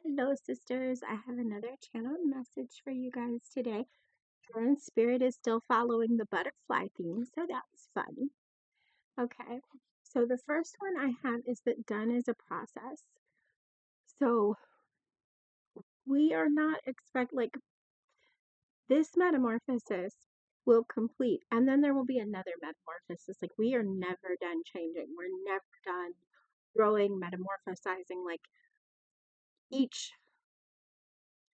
Hello, sisters. I have another channel message for you guys today. And Spirit is still following the butterfly theme, so that's fun. Okay, so the first one I have is that done is a process. So we are not like this metamorphosis will complete, and then there will be another metamorphosis. Like we are never done changing. We're never done growing, metamorphosizing. Like each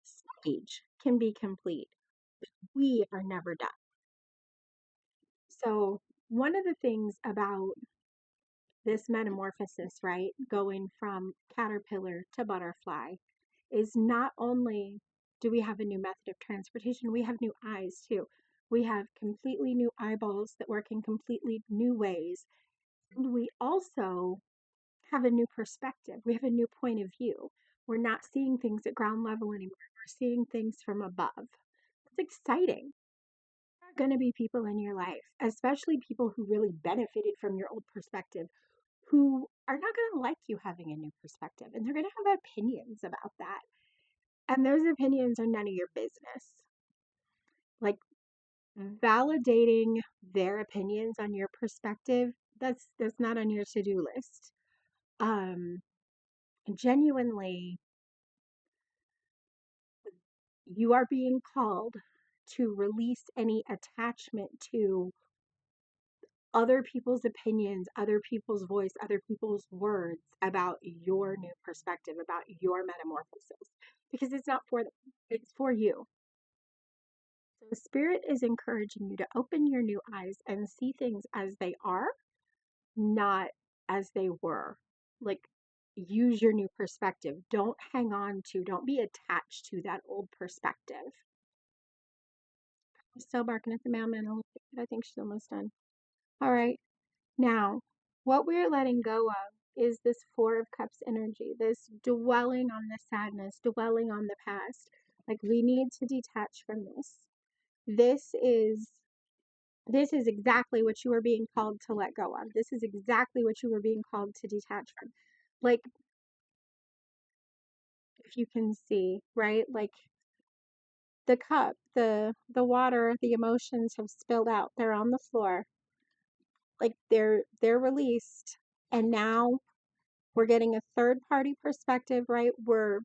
stage can be complete. We are never done. So, one of the things about this metamorphosis, right, going from caterpillar to butterfly, is not only do we have a new method of transportation, we have new eyes too. We have completely new eyeballs that work in completely new ways. And we also have a new perspective. We have a new point of view. We're not seeing things at ground level anymore. We're seeing things from above. It's exciting. There are going to be people in your life, especially people who really benefited from your old perspective, who are not going to like you having a new perspective. And they're going to have opinions about that. And those opinions are none of your business. Like validating their opinions on your perspective, that's not on your to-do list. Genuinely, you are being called to release any attachment to other people's opinions, other people's voice, other people's words about your new perspective, about your metamorphosis, because it's not for them, it's for you. So the Spirit is encouraging you to open your new eyes and see things as they are, not as they were. Like, use your new perspective. Don't hang on to, don't be attached to that old perspective. I'm still barking at the mailman. I think she's almost done. All right. Now, what we're letting go of is this Four of Cups energy, this dwelling on the sadness, dwelling on the past. Like we need to detach from this. This is this is exactly what you were being called to let go of. This is exactly what you were being called to detach from. Like if you can see, right? Like the cup, the water, the emotions have spilled out. They're on the floor. Like they're released. And now we're getting a third party perspective, right? We're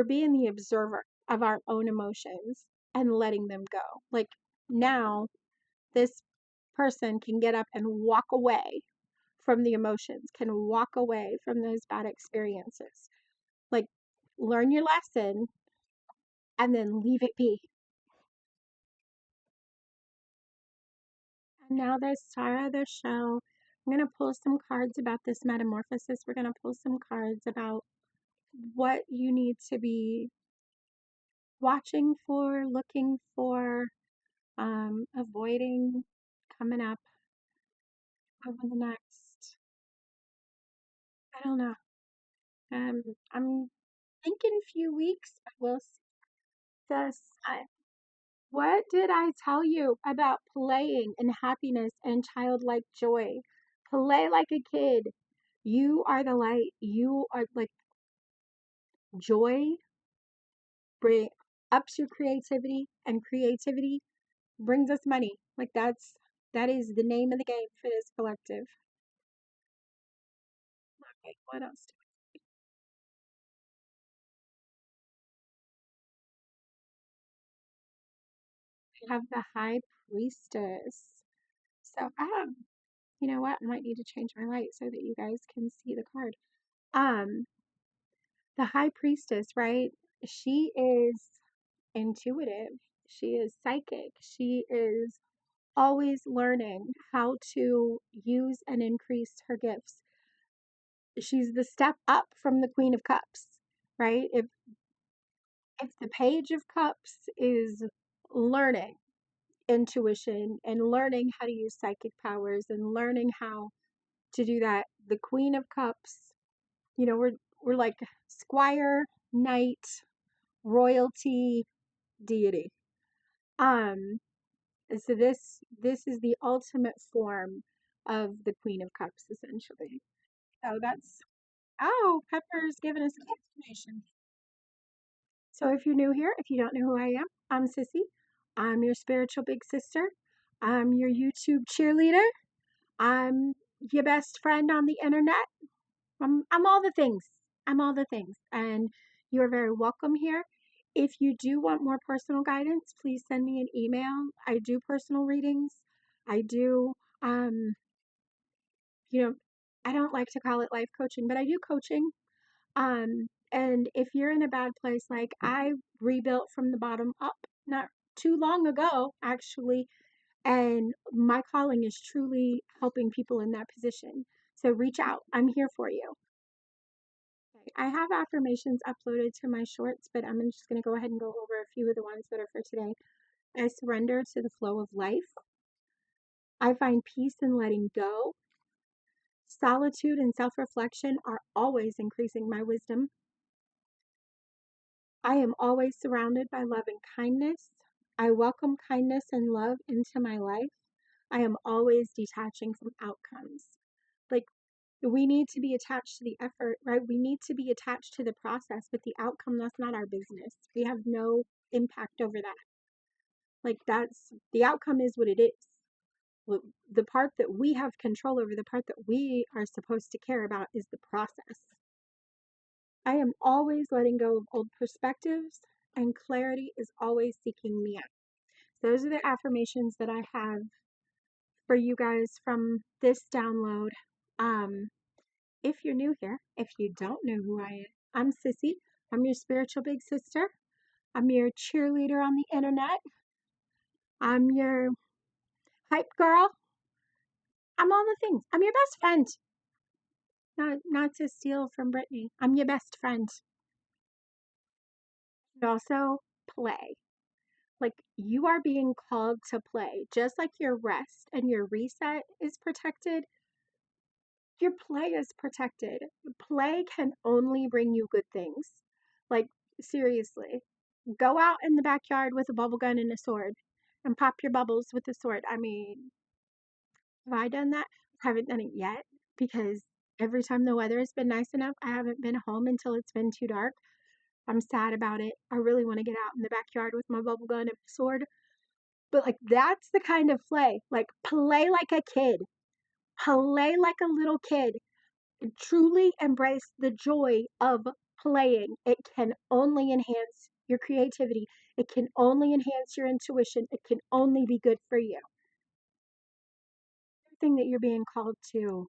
being the observer of our own emotions and letting them go. Like now this person can get up and walk away from the emotions, can walk away from those bad experiences. Like learn your lesson and then leave it be. And now there's Star of the Show. I'm going to pull some cards about this metamorphosis. We're going to pull some cards about what you need to be watching for, looking for, avoiding coming up over the next, I don't know. I'm thinking a few weeks, but we'll see. What did I tell you about playing and happiness and childlike joy? Play like a kid. You are the light. You are like joy bring ups your creativity, and creativity brings us money. Like that is the name of the game for this collective. Okay, what else? We have the High Priestess. So, you know what? I might need to change my light so that you guys can see the card. Um, the High Priestess, right? She is intuitive. She is psychic. She is always learning how to use and increase her gifts. She's the step up from the Queen of Cups, right? If the Page of Cups is learning intuition and learning how to use psychic powers and learning how to do that, the Queen of Cups, you know, we're like squire, knight, royalty, deity. Um, so this is the ultimate form of the Queen of Cups, essentially. So Oh, Pepper's giving us an explanation. So if you're new here, if you don't know who I am, I'm Sissy. I'm your spiritual big sister. I'm your YouTube cheerleader. I'm your best friend on the internet. I'm all the things. I'm all the things. And you are very welcome here. If you do want more personal guidance, please send me an email. I do personal readings. I do, um, you know, I don't like to call it life coaching, but I do coaching. And if you're in a bad place, like I rebuilt from the bottom up not too long ago, actually, and my calling is truly helping people in that position. So reach out. I'm here for you. Okay, I have affirmations uploaded to my shorts, but I'm just going to go ahead and go over a few of the ones that are for today. I surrender to the flow of life. I find peace in letting go. Solitude and self reflection are always increasing my wisdom. I am always surrounded by love and kindness. I welcome kindness and love into my life. I am always detaching from outcomes. Like, we need to be attached to the effort, right? We need to be attached to the process, but the outcome, that's not our business. We have no impact over that. Like, that's the outcome is what it is. Well, the part that we have control over, the part that we are supposed to care about is the process. I am always letting go of old perspectives, and clarity is always seeking me out. Those are the affirmations that I have for you guys from this download. Um, if you're new here, if you don't know who I am, I'm Sissy. I'm your spiritual big sister. I'm your cheerleader on the internet. I'm your hype girl. I'm all the things. I'm your best friend. Not to steal from Brittany. I'm your best friend. And also play. Like you are being called to play. Just like your rest and your reset is protected, your play is protected. Play can only bring you good things. Like, seriously, go out in the backyard with a bubble gun and a sword and pop your bubbles with the sword. I mean, have I done that? I haven't done it yet because every time the weather has been nice enough, I haven't been home until it's been too dark. I'm sad about it. I really want to get out in the backyard with my bubble gun and my sword. But like that's the kind of play. Like play like a kid. Play like a little kid. Truly embrace the joy of playing. It can only enhance your creativity. It can only enhance your intuition. It can only be good for you. Everything that you're being called to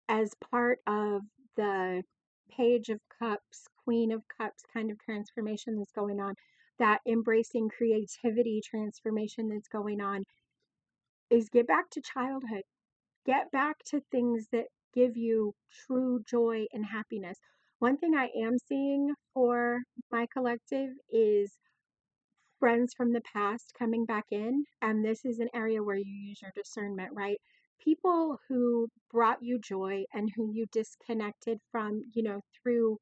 as part of the Page of Cups, Queen of Cups kind of transformation that's going on, that embracing creativity transformation that's going on, is get back to childhood. Get back to things that give you true joy and happiness. One thing I am seeing for my collective is friends from the past coming back in. And this is an area where you use your discernment, right? People who brought you joy and who you disconnected from, through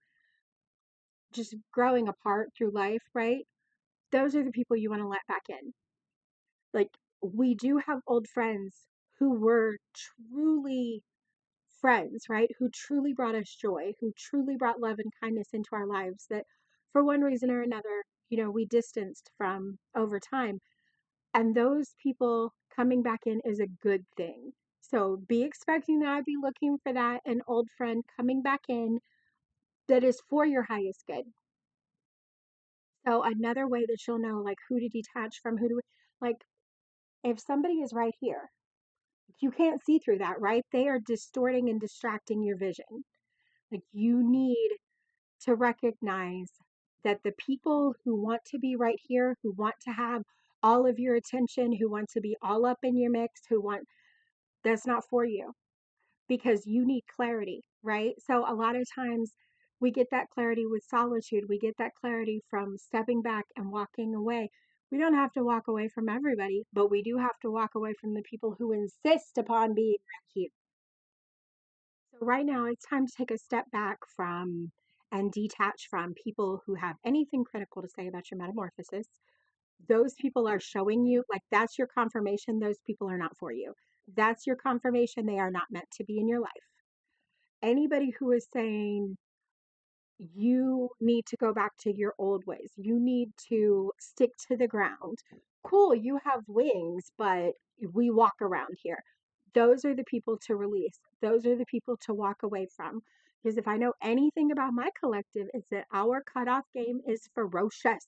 just growing apart through life, right? Those are the people you want to let back in. Like, we do have old friends who were truly friends, right? Who truly brought us joy, who truly brought love and kindness into our lives that for one reason or another, we distanced from over time. And those people coming back in is a good thing. So be expecting that I'd be looking for that an old friend coming back in that is for your highest good. So another way that you'll know like who to detach from who to like if somebody is right here, you can't see through that, right? They are distorting and distracting your vision. Like you need to recognize that the people who want to be right here, who want to have all of your attention, who want to be all up in your mix, that's not for you because you need clarity, right? So a lot of times we get that clarity with solitude. We get that clarity from stepping back and walking away. We don't have to walk away from everybody, but we do have to walk away from the people who insist upon being right here. So right now it's time to take a step back from and detach from people who have anything critical to say about your metamorphosis. Those people are showing you, like, that's your confirmation those people are not for you. That's your confirmation they are not meant to be in your life. Anybody who is saying you need to go back to your old ways, you need to stick to the ground. Cool, you have wings, but we walk around here. Those are the people to release. Those are the people to walk away from. Because if I know anything about my collective, it's that our cutoff game is ferocious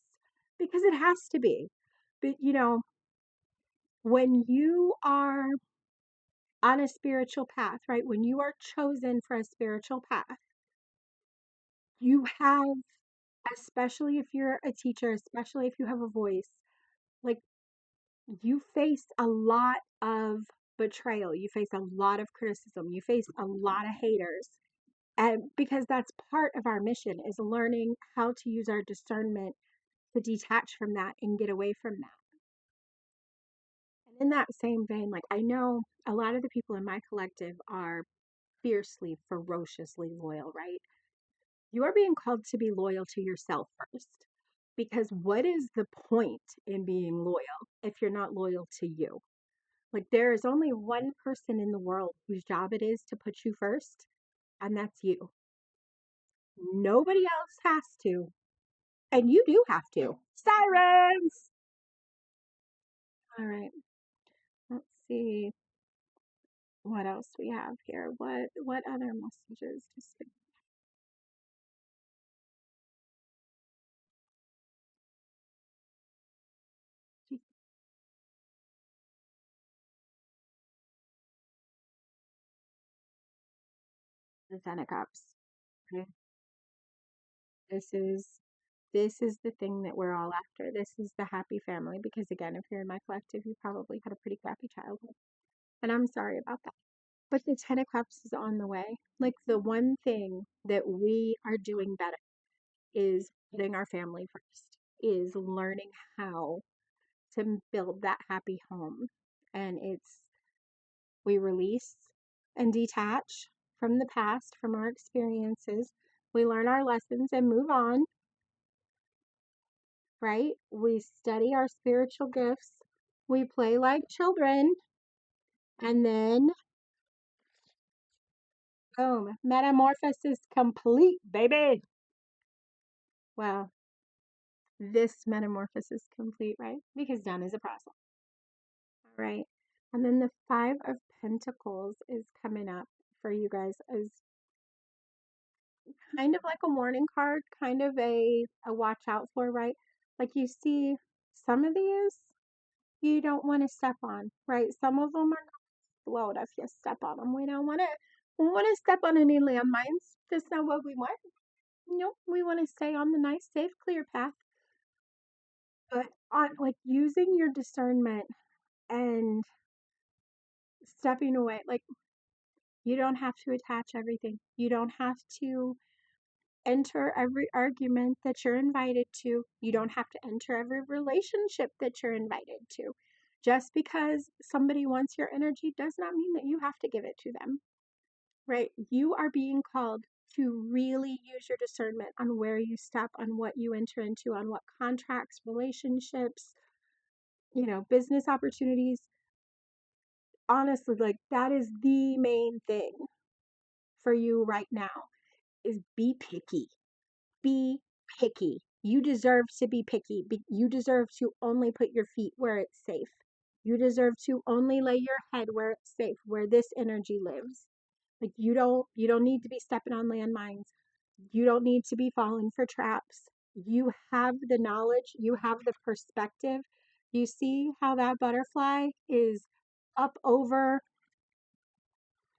because it has to be. But when you are on a spiritual path, right? When you are chosen for a spiritual path, you have, especially if you're a teacher, especially if you have a voice, like you face a lot of betrayal, you face a lot of criticism, you face a lot of haters. And because that's part of our mission is learning how to use our discernment to detach from that and get away from that. And in that same vein, like I know a lot of the people in my collective are fiercely, ferociously loyal, right? You are being called to be loyal to yourself first. Because what is the point in being loyal if you're not loyal to you? Like, there is only one person in the world whose job it is to put you first, and that's you. Nobody else has to, and you do have to. Sirens! All right, let's see what else we have here. What other messages to speak? The Ten of Cups. Okay. This is this is the thing that we're all after. This is the happy family because again, if you're in my collective, you probably had a pretty crappy childhood. And I'm sorry about that. But the Ten of Cups is on the way. Like the one thing that we are doing better is putting our family first, is learning how to build that happy home. And we release and detach from the past, from our experiences. We learn our lessons and move on, right? We study our spiritual gifts. We play like children. And then, boom, metamorphosis complete, baby. Well, this metamorphosis complete, right? Because done is a process. All right. And then the Five of Pentacles is coming up for you guys as kind of like a warning card, kind of a watch out for, right? Like you see some of these you don't want to step on, right? Some of them are explode if you step on them. We don't want to step on any landmines. That's not what we want. No, we want to stay on the nice, safe, clear path. But on like using your discernment and stepping away, like you don't have to attach everything. You don't have to enter every argument that you're invited to. You don't have to enter every relationship that you're invited to. Just because somebody wants your energy does not mean that you have to give it to them, right? You are being called to really use your discernment on where you step, on what you enter into, on what contracts, relationships, business opportunities. Honestly, like that is the main thing for you right now is be picky. Be picky. You deserve to be picky. You deserve to only put your feet where it's safe. You deserve to only lay your head where it's safe, where this energy lives. Like you don't need to be stepping on landmines. You don't need to be falling for traps. You have the knowledge, you have the perspective. You see how that butterfly is up over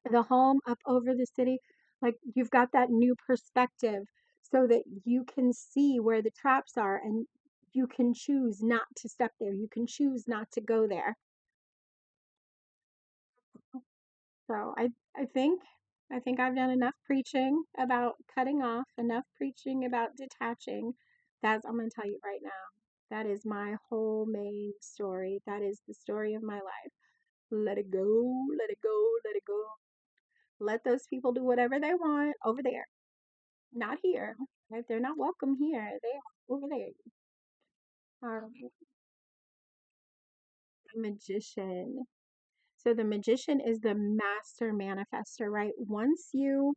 the home, up over the city. Like you've got that new perspective so that you can see where the traps are and you can choose not to step there. You can choose not to go there. So I think I've done enough preaching about cutting off, enough preaching about detaching. That's I'm gonna tell you right now. That is my whole main story. That is the story of my life. Let it go, let it go, let it go. Let those people do whatever they want over there. Not here. If they're not welcome here, they are over there. Um, the magician. So the magician is the master manifester, right? Once you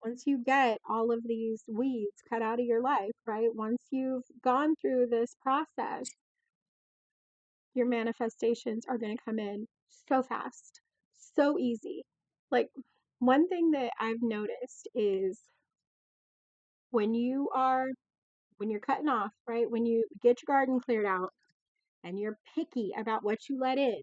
Once you get all of these weeds cut out of your life, right? Once you've gone through this process, your manifestations are going to come in so fast, so easy. Like, one thing that I've noticed is when you are when you're cutting off, right? When you get your garden cleared out and you're picky about what you let in,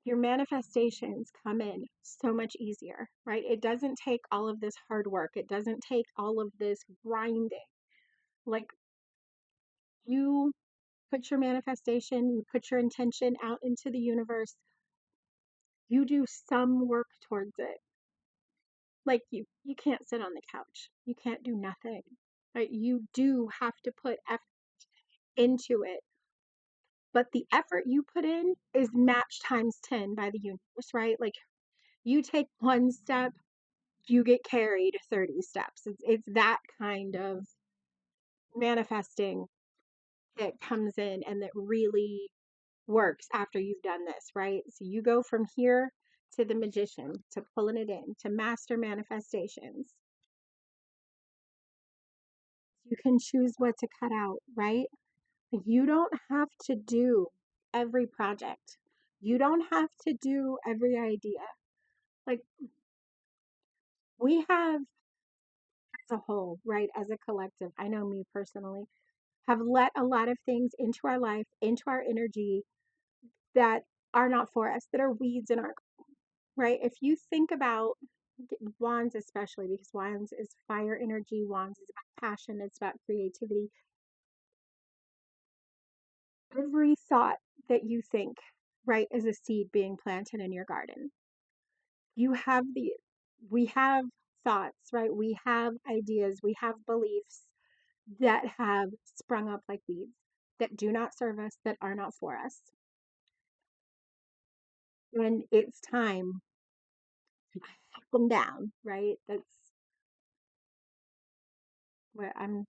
your manifestations come in so much easier, right? It doesn't take all of this hard work. It doesn't take all of this grinding. Like, you put your manifestation, you put your intention out into the universe, you do some work towards it. Like, you can't sit on the couch. You can't do nothing. Right? You do have to put effort into it. But the effort you put in is matched times 10 by the universe, right? Like, you take one step, you get carried 30 steps. It's that kind of manifesting that comes in and that really works after you've done this, right? So you go from here to the magician, to pulling it in, to master manifestations. You can choose what to cut out, right? You don't have to do every project. You don't have to do every idea. Like, we have as a whole, right? As a collective, I know me personally, have let a lot of things into our life, into our energy that are not for us, that are weeds in our, right? If you think about wands, especially because wands is fire energy, wands is about passion, it's about creativity. Every thought that you think, right, is a seed being planted in your garden. You have the, we have thoughts, right? We have ideas, we have beliefs that have sprung up like weeds that do not serve us, that are not for us. And it's time to cut them down, right? That's what I'm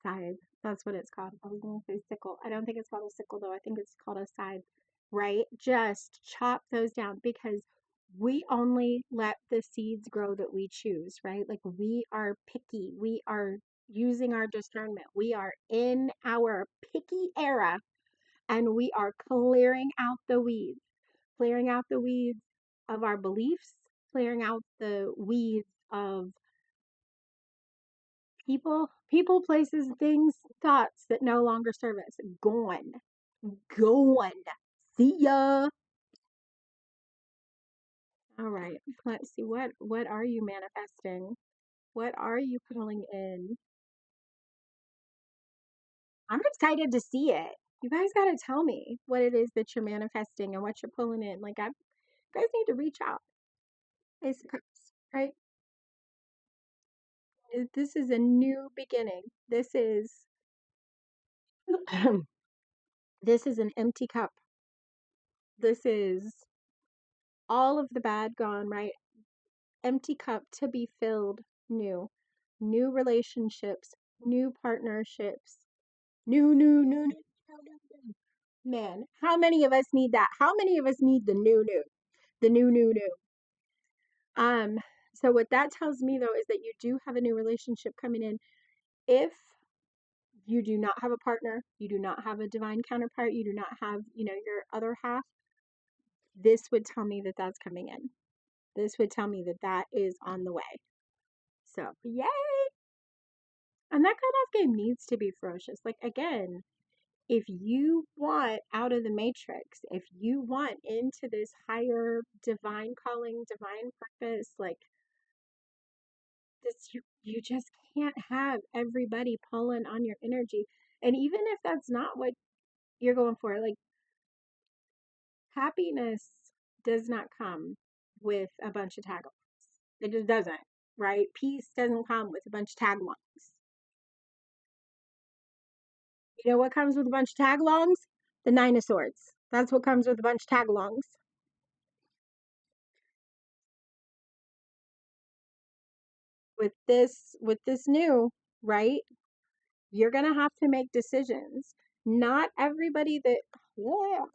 scythe. That's what it's called. I was going to say sickle. I don't think it's called a sickle though. I think it's called a scythe, right? Just chop those down because we only let the seeds grow that we choose, right? Like, we are picky. We are using our discernment. We are in our picky era and we are clearing out the weeds of our beliefs, clearing out the weeds of people, places, things, thoughts that no longer serve us. Gone. Gone. See ya. All right. Let's see. What are you manifesting? What are you pulling in? I'm excited to see it. You guys got to tell me what it is that you're manifesting and what you're pulling in. Like, you guys need to reach out. Ace of Cups, right? This is a new beginning. This is this is an empty cup. This is all of the bad gone, right? Empty cup to be filled new. New relationships, new partnerships, new. Man, how many of us need that? How many of us need the new? The new. Um, so what that tells me though is that you do have a new relationship coming in. If you do not have a partner, you do not have a divine counterpart, you do not have, your other half, this would tell me that that's coming in. This would tell me that that is on the way. So, yay! And that cutoff game needs to be ferocious. Like, again, if you want out of the matrix, if you want into this higher divine calling, divine purpose, like this, you just can't have everybody pulling on your energy. And even if that's not what you're going for, like, happiness does not come with a bunch of taglines. It just doesn't, right? Peace doesn't come with a bunch of taglines. You know what comes with a bunch of tagalongs? The Nine of Swords. That's what comes with a bunch of tagalongs. With this new, right? You're gonna have to make decisions. Not everybody that yeah,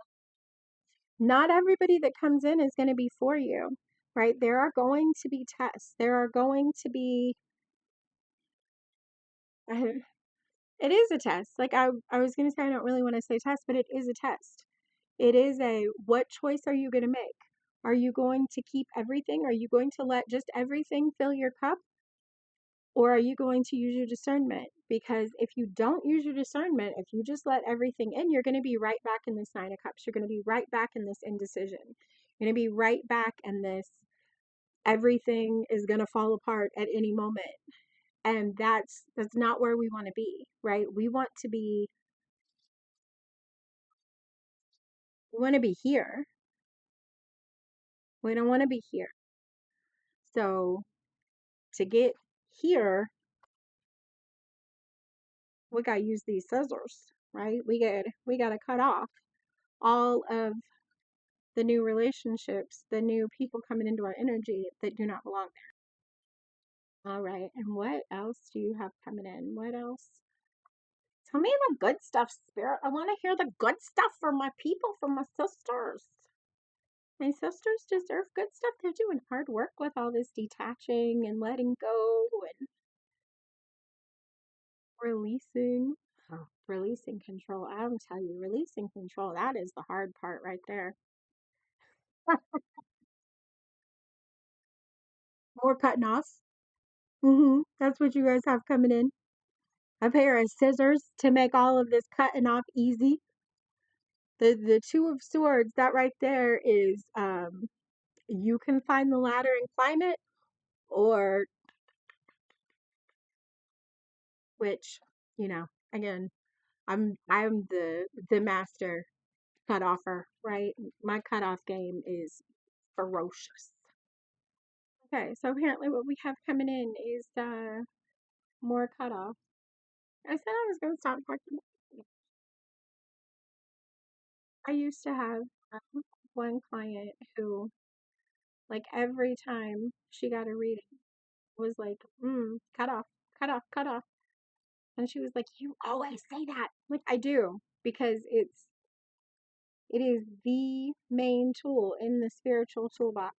not everybody that comes in is gonna be for you. right? There are going to be tests. There are going to be, it is a test. Like I was going to say, I don't really want to say test, but it is a test. It is a, what choice are you going to make? Are you going to keep everything? Are you going to let just everything fill your cup? Or are you going to use your discernment? Because if you don't use your discernment, if you just let everything in, you're going to be right back in this Nine of Cups. You're going to be right back in this indecision. You're going to be right back in this, everything is going to fall apart at any moment. And that's not where we want to be, right? We want to be here. We don't want to be here. So to get here, we got to use these scissors, right? We got to cut off all of the new relationships, the new people coming into our energy that do not belong there. All right. And what else do you have coming in? What else? Tell me the good stuff, Spirit. I want to hear the good stuff from my people, from my sisters. My sisters deserve good stuff. They're doing hard work with all this detaching and letting go and releasing. Oh, releasing control. I'll tell you, releasing control, that is the hard part right there. More cutting off. That's what you guys have coming in. A pair of scissors to make all of this cutting off easy. The Two of Swords, that right there is, you can find the ladder and climb it, or which, you know, again, I'm the master cut-offer, right? My cutoff game is ferocious. Okay, so apparently what we have coming in is more cutoff. I said I was gonna stop talking. I used to have one client who, like, every time she got a reading, was like, cut off, cut off, cut off. And she was like, you always say that. Like, I do, because it is the main tool in the spiritual toolbox.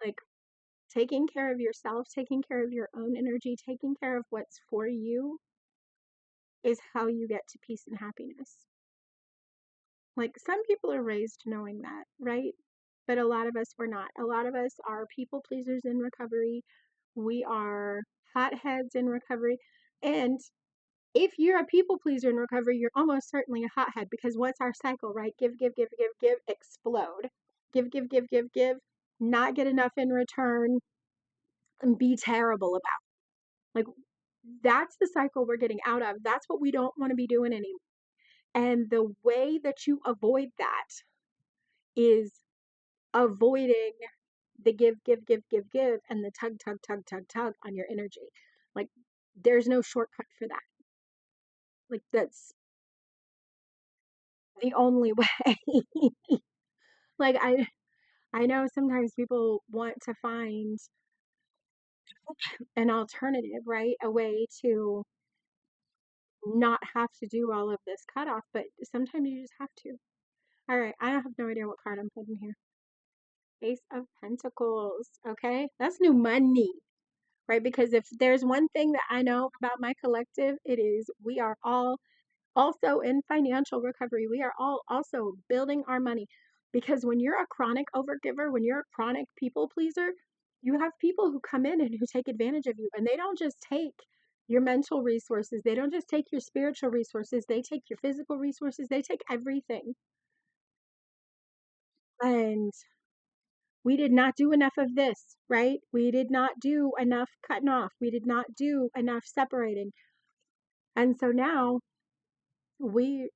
Like, taking care of yourself, taking care of your own energy, taking care of what's for you is how you get to peace and happiness. Like, some people are raised knowing that, right? But a lot of us were not. A lot of us are people pleasers in recovery. We are hotheads in recovery. And if you're a people pleaser in recovery, you're almost certainly a hothead, because what's our cycle, right? Give, give, give, give, give, explode. Give, give, give, give, give, not get enough in return, and be terrible about. Like, that's the cycle we're getting out of. That's what we don't want to be doing anymore. And the way that you avoid that is avoiding the give, give, give, give, give, and the tug, tug, tug, tug, tug on your energy. Like, there's no shortcut for that. Like, that's the only way. Like, I know sometimes people want to find an alternative, right? A way to not have to do all of this cutoff, but sometimes you just have to. All right, I have no idea what card I'm putting here. Ace of Pentacles. Okay, that's new money, right? Because if there's one thing that I know about my collective, it is we are all also in financial recovery. We are all also building our money. Because when you're a chronic overgiver, when you're a chronic people pleaser, you have people who come in and who take advantage of you. And they don't just take your mental resources, they don't just take your spiritual resources, they take your physical resources, they take everything. And we did not do enough of this, right? We did not do enough cutting off. We did not do enough separating. And so now we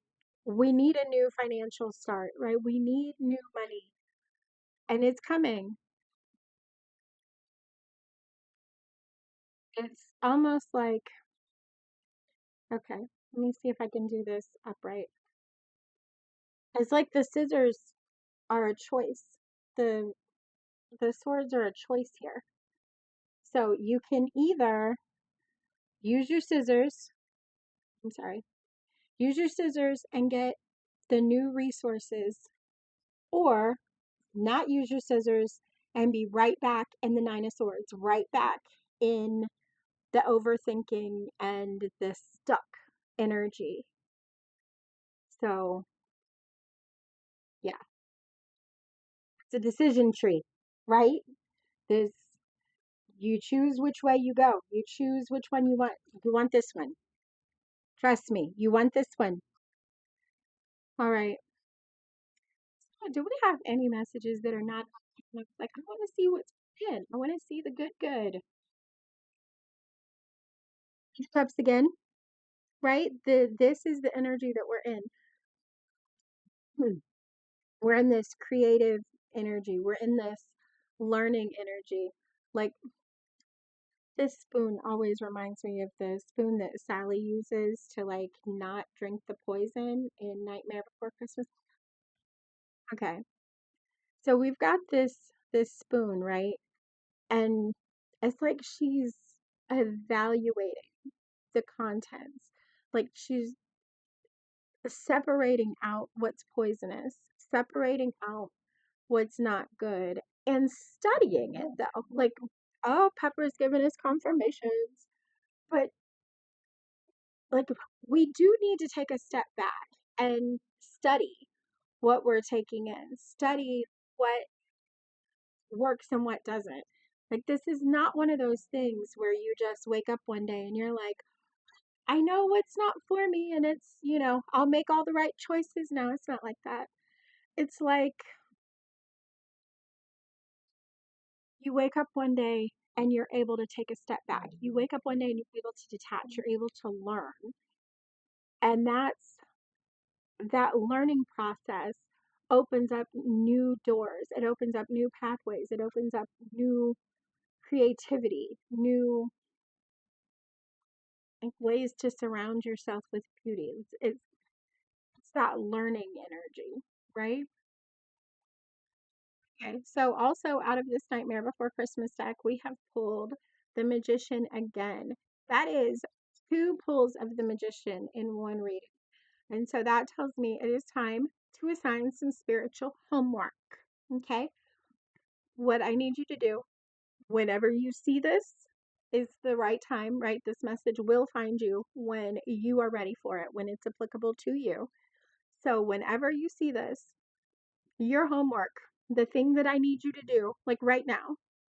we need a new financial start, right? We need new money, and it's coming. It's almost like, okay, let me see if I can do this upright. It's like the scissors are a choice. The the swords are a choice here. So you can either use your scissors, I'm sorry, use your scissors and get the new resources, or not use your scissors and be right back in the Nine of Swords, right back in the overthinking and the stuck energy. So, yeah, it's a decision tree, right? This you choose which way you go. You choose which one you want. You want this one. Trust me, you want this one. All right. Do we have any messages that are not like I want to see what's in. I want to see the good. Cups again, right? This is the energy that we're in. We're in this creative energy. We're in this learning energy. Like this spoon always reminds me of the spoon that Sally uses to like not drink the poison in Nightmare Before Christmas. Okay. So we've got this spoon, right? And it's like she's evaluating the contents. Like she's separating out what's poisonous, separating out what's not good, and studying it though. Like, oh, Pepper's giving us confirmations, but like we do need to take a step back and study what we're taking in, study what works and what doesn't. Like, this is not one of those things where you just wake up one day and you're like, I know what's not for me, and I'll make all the right choices. No, it's not like that. It's like you wake up one day and you're able to take a step back. You wake up one day and you're able to detach, you're able to learn. And that learning process opens up new doors. It opens up new pathways. It opens up new creativity, new like, ways to surround yourself with beauty. It's that learning energy, right? Okay, so also out of this Nightmare Before Christmas deck, we have pulled the Magician again. That is two pulls of the Magician in one reading. And so that tells me it is time to assign some spiritual homework. Okay, what I need you to do whenever you see this is the right time, right? This message will find you when you are ready for it, when it's applicable to you. So whenever you see this, your homework, the thing that I need you to do, like right now,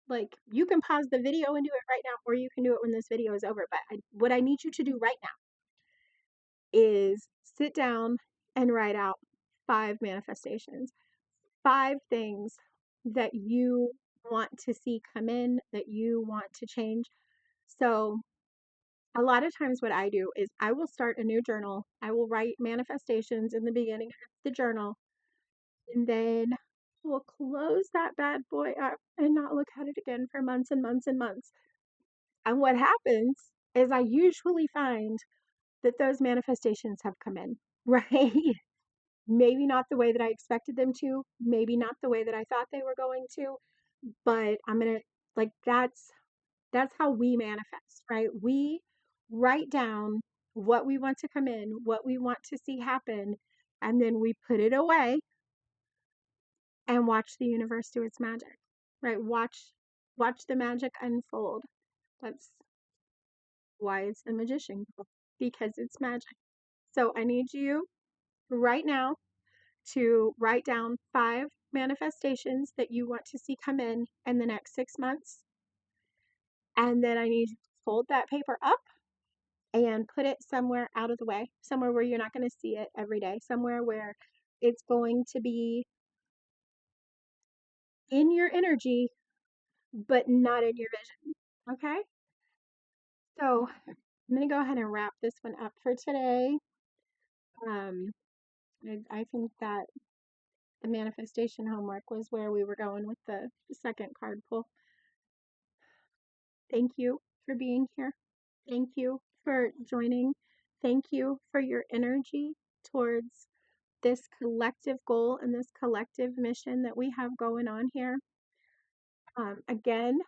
like you can pause the video and do it right now, or you can do it when this video is over. But what I need you to do right now is sit down and write out 5 manifestations, 5 things that you want to see come in, that you want to change. So, a lot of times, what I do is I will start a new journal. I will write manifestations in the beginning of the journal, and then we'll close that bad boy up and not look at it again for months and months and months. And what happens is I usually find that those manifestations have come in, right? Maybe not the way that I expected them to, maybe not the way that I thought they were going to, but I'm going to like that's how we manifest, right? We write down what we want to come in, what we want to see happen, and then we put it away and watch the universe do its magic. Right? Watch the magic unfold. That's why it's the magician, because it's magic. So I need you right now to write down 5 manifestations that you want to see come in the next 6 months. And then I need you to fold that paper up and put it somewhere out of the way, somewhere where you're not going to see it every day, somewhere where it's going to be in your energy, but not in your vision. Okay? So I'm going to go ahead and wrap this one up for today. Um, I think that the manifestation homework was where we were going with the second card pull. Thank you for being here. Thank you for joining. Thank you for your energy towards this collective goal and this collective mission that we have going on here. Again,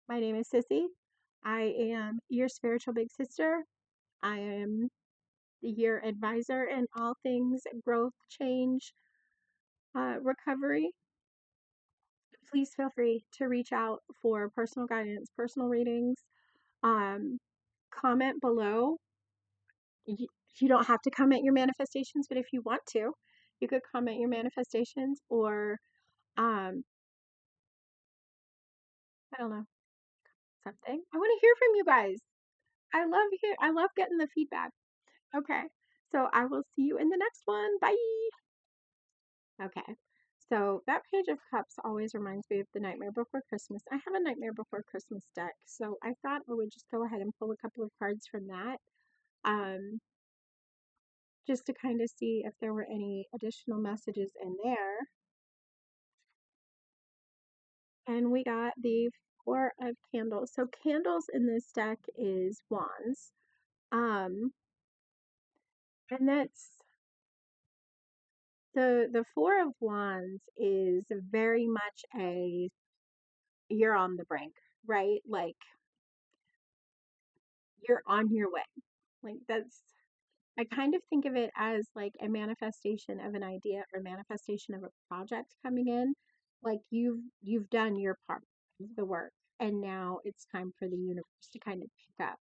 my name is Sissy. I am your spiritual big sister. I am your advisor in all things growth, change, recovery. please feel free to reach out for personal guidance, personal readings. Um, Comment below. You don't have to comment your manifestations, but if you want to, you could comment your manifestations or, um, I don't know, something. I want to hear from you guys. I love getting the feedback. Okay. So I will see you in the next one. Bye. Okay. So that Page of Cups always reminds me of the Nightmare Before Christmas. I have a Nightmare Before Christmas deck, so I thought I would just go ahead and pull a couple of cards from that, um, just to kind of see if there were any additional messages in there. And we got the Four of Candles. So candles in this deck is wands. Um, and that's the Four of Wands is very much a you're on the brink, right? Like you're on your way. Like that's I kind of think of it as like a manifestation of an idea or manifestation of a project coming in. Like you've done your part of the work and now it's time for the universe to kind of pick up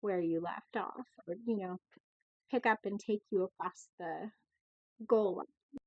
where you left off or pick up and take you across the goal line.